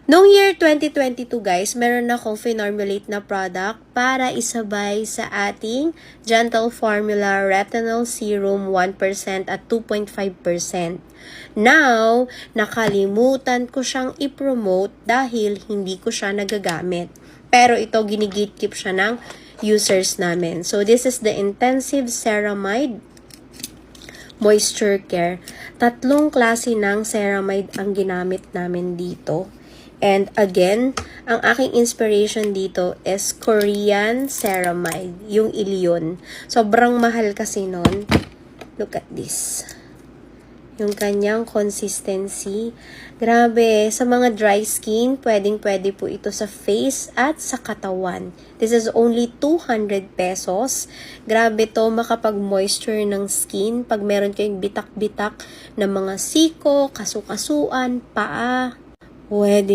Noong year 2022 guys, meron akong finormulate na product para isabay sa ating Gentle Formula Retinol Serum 1% at 2.5%. Now, nakalimutan ko siyang i-promote dahil hindi ko siya nagagamit. Pero ito, ginigatekeep siya ng users namin. So, this is the Intensive Ceramide Moisture Care. 3 klase ng ceramide ang ginamit namin dito. And again, ang aking inspiration dito is Korean ceramide, yung Ilion. Sobrang mahal kasi nun. Look at this. Yung kanyang consistency. Grabe, sa mga dry skin, pwedeng-pwede po ito sa face at sa katawan. This is only 200 pesos. Grabe to, makapag-moisture ng skin. Pag meron kayong bitak-bitak na mga siko, kasukasuan, paa, pwede